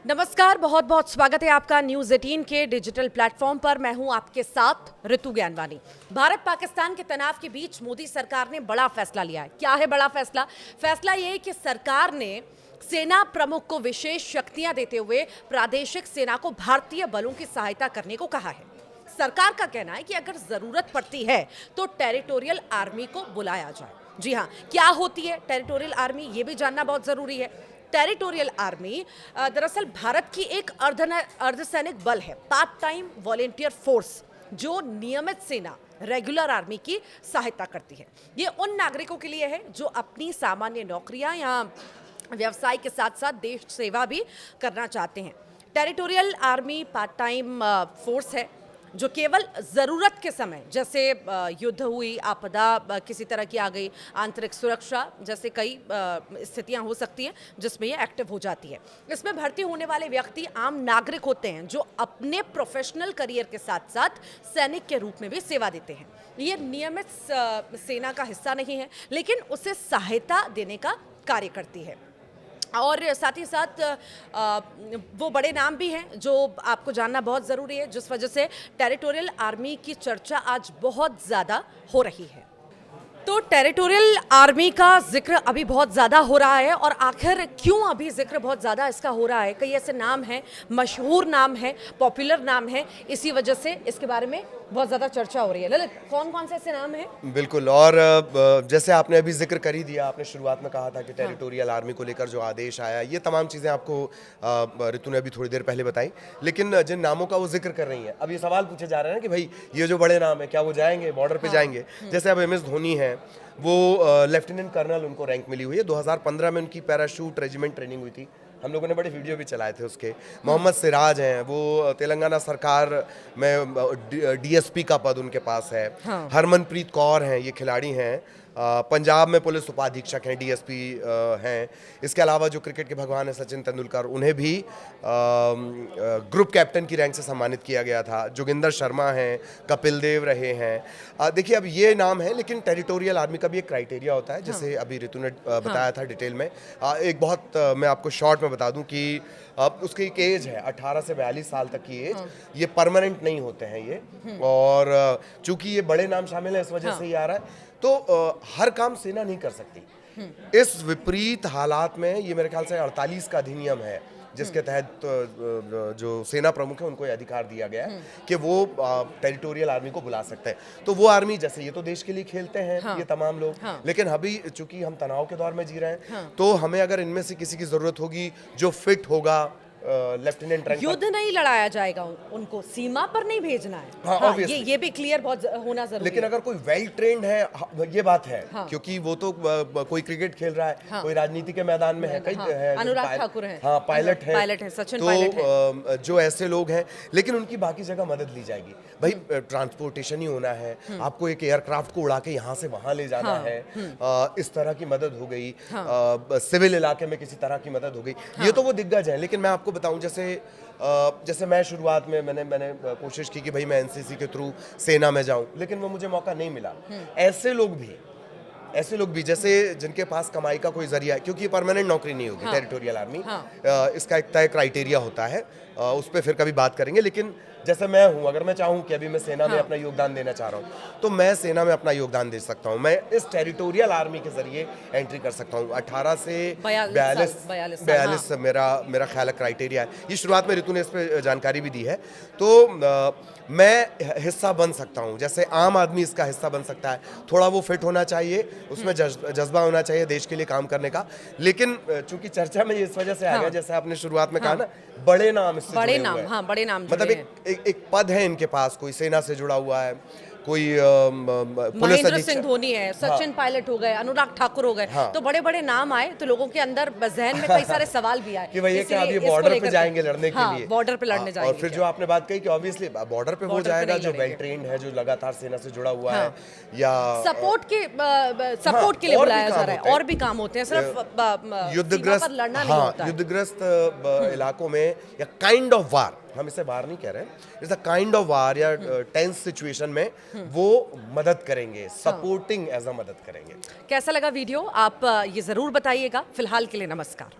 नमस्कार, बहुत बहुत स्वागत है आपका न्यूज़ 18 के डिजिटल प्लेटफॉर्म पर। मैं हूं आपके साथ ऋतु ज्ञानवानी। भारत पाकिस्तान के तनाव के बीच मोदी सरकार ने बड़ा फैसला लिया है। क्या है बड़ा फैसला? फैसला ये है कि सरकार ने सेना प्रमुख को विशेष शक्तियां देते हुए प्रादेशिक सेना को भारतीय बलों की सहायता करने को कहा है। सरकार का कहना है कि अगर जरूरत पड़ती है तो टेरिटोरियल आर्मी को बुलाया जाए। जी हाँ, क्या होती है टेरिटोरियल आर्मी, ये भी जानना बहुत जरूरी है। टेरिटोरियल आर्मी दरअसल भारत की एक अर्धसैनिक बल है, पार्ट टाइम वॉलेंटियर फोर्स, जो नियमित सेना रेगुलर आर्मी की सहायता करती है। ये उन नागरिकों के लिए है जो अपनी सामान्य नौकरियां या व्यवसाय के साथ साथ देश सेवा भी करना चाहते हैं। Territorial army part time force है जो केवल ज़रूरत के समय, जैसे युद्ध हुई, आपदा किसी तरह की आ गई, आंतरिक सुरक्षा जैसे कई स्थितियां हो सकती हैं जिसमें ये एक्टिव हो जाती है। इसमें भर्ती होने वाले व्यक्ति आम नागरिक होते हैं जो अपने प्रोफेशनल करियर के साथ साथ सैनिक के रूप में भी सेवा देते हैं। ये नियमित सेना का हिस्सा नहीं है, लेकिन उसे सहायता देने का कार्य करती है। और साथ ही साथ वो बड़े नाम भी हैं जो आपको जानना बहुत ज़रूरी है, जिस वजह से टेरिटोरियल आर्मी की चर्चा आज बहुत ज़्यादा हो रही है। तो टेरिटोरियल आर्मी का जिक्र अभी बहुत ज़्यादा हो रहा है, और आखिर क्यों अभी जिक्र बहुत ज़्यादा इसका हो रहा है? कई ऐसे नाम हैं, मशहूर नाम है, पॉपुलर नाम है, इसी वजह से इसके बारे में बहुत ज़्यादा चर्चा हो रही है। ललित, कौन कौन से ऐसे नाम हैं? बिल्कुल, और जैसे आपने अभी जिक्र कर ही दिया, आपने शुरुआत में कहा था कि टेरिटोरियल आर्मी को लेकर जो आदेश आया, ये तमाम चीज़ें आपको ऋतु ने अभी थोड़ी देर पहले बताई। लेकिन जिन नामों का वो जिक्र कर रही हैं, अब ये सवाल पूछे जा रहे हैं कि भाई ये जो बड़े नाम है, क्या वो जाएंगे बॉर्डर पे जाएंगे? जैसे अब MS धोनी है, वो लेफ्टिनेंट कर्नल, उनको रैंक मिली हुई है। 2015 में उनकी पैराशूट रेजिमेंट ट्रेनिंग हुई थी, हम लोगों ने बड़े वीडियो भी चलाए थे उसके। मोहम्मद सिराज हैं, वो तेलंगाना सरकार में DSP का पद उनके पास है। हरमनप्रीत कौर हैं, ये खिलाड़ी हैं, पंजाब में पुलिस उपाधीक्षक हैं, DSP हैं। इसके अलावा जो क्रिकेट के भगवान हैं सचिन तेंदुलकर, उन्हें भी ग्रुप कैप्टन की रैंक से सम्मानित किया गया था। जोगिंदर शर्मा हैं, कपिल देव रहे हैं। देखिए, अब ये नाम है, लेकिन टेरिटोरियल आर्मी का भी एक क्राइटेरिया होता है, जैसे अभी ऋतु ने बताया था डिटेल में। एक बहुत मैं आपको शॉर्ट में बता दूं कि अब उसकी एक एज है 18 से 42 साल तक की एज। ये परमानेंट नहीं होते हैं ये, और चूंकि ये बड़े नाम शामिल है इस वजह से ये आ रहा है। तो हर काम सेना नहीं कर सकती। इस विपरीत हालात में ये मेरे ख्याल से 48 का अधिनियम है, जिसके तहत जो सेना प्रमुख है उनको ये अधिकार दिया गया है कि वो टेरिटोरियल आर्मी को बुला सकते हैं। तो वो आर्मी, जैसे ये तो देश के लिए खेलते हैं ये तमाम लोग, लेकिन अभी चूंकि हम तनाव के दौर में जी रहे हैं, तो हमें अगर इनमें से किसी की जरूरत होगी जो फिट होगा, लेफ्टिनेंट रैंक, युद्ध नहीं लड़ाया जाएगा, उनको सीमा पर नहीं भेजना है। ये भी क्लियर बहुत होना जरूरी है। लेकिन अगर कोई वेल ट्रेंड है, ये बात है, क्योंकि वो तो कोई क्रिकेट खेल रहा है, कोई राजनीति के मैदान में है, कई है, अनुराग ठाकुर है, पायलट है, सचिन तो पायलट है। जो ऐसे लोग हैं, लेकिन उनकी बाकी जगह मदद ली जाएगी। भाई ट्रांसपोर्टेशन ही होना है, आपको एक एयरक्राफ्ट को उड़ा के यहाँ से वहां ले जाना है, इस तरह की मदद हो गई। सिविल इलाके में किसी तरह की मदद हो गई, ये तो वो दिग्गज है। लेकिन मैं आपको बताऊं, जैसे मैं शुरुआत में मैंने कोशिश की कि भाई मैं NCC के थ्रू सेना में जाऊं, लेकिन वो मुझे मौका नहीं मिला। ऐसे लोग भी जैसे जिनके पास कमाई का कोई जरिया है, क्योंकि ये परमानेंट नौकरी नहीं होगी टेरिटोरियल आर्मी, इसका एक तय क्राइटेरिया होता है, उस पर फिर कभी बात करेंगे। लेकिन जैसे मैं हूं, अगर मैं चाहूं कि अभी मैं सेना में अपना योगदान देना चाह रहा हूं, तो मैं सेना में अपना योगदान दे सकता हूं। मैं इस टेरिटोरियल आर्मी के जरिए एंट्री कर सकता हूं। 18 से 42 मेरा ख्याल क्राइटेरिया है। ये शुरुआत में ऋतु ने इस पर जानकारी भी दी है। तो मैं हिस्सा बन सकता हूं, जैसे आम आदमी इसका हिस्सा बन सकता है। थोड़ा वो फिट होना चाहिए, उसमें जज्बा होना चाहिए देश के लिए काम करने का। लेकिन चूंकि चर्चा में ये इस वजह से आ गया, जैसे आपने शुरुआत में कहा ना, बड़े नाम, बड़े नाम, मतलब एक पद है इनके पास, कोई सेना से जुड़ा हुआ है, कोई महेंद्र सिंह धोनी है, सचिन पायलट हो गए, अनुराग ठाकुर हो गए, तो बड़े बड़े नाम आए, तो लोगों के अंदर जहन में कई सारे सवाल भी आए कि भैया क्या अभी बॉर्डर पे जाएंगे लड़ने के लिए, बॉर्डर पे लड़ने जाएंगे। और फिर जो आपने बात कही कि ऑब्वियसली बॉर्डर पे वो जाएगा जो वेल ट्रेंड है, जो लगातार सेना से जुड़ा हुआ है, या सपोर्ट के लिए बुलाया जा रहा है। और भी काम होते हैं, सिर्फ युद्धग्रस्त इलाकों में, या काइंड ऑफ वार, हम इसे वार नहीं कह रहे हैं, it's a kind of war या टेंस सिचुएशन में वो मदद करेंगे, सपोर्टिंग एज अ मदद करेंगे। कैसा लगा वीडियो, आप ये जरूर बताइएगा। फिलहाल के लिए नमस्कार।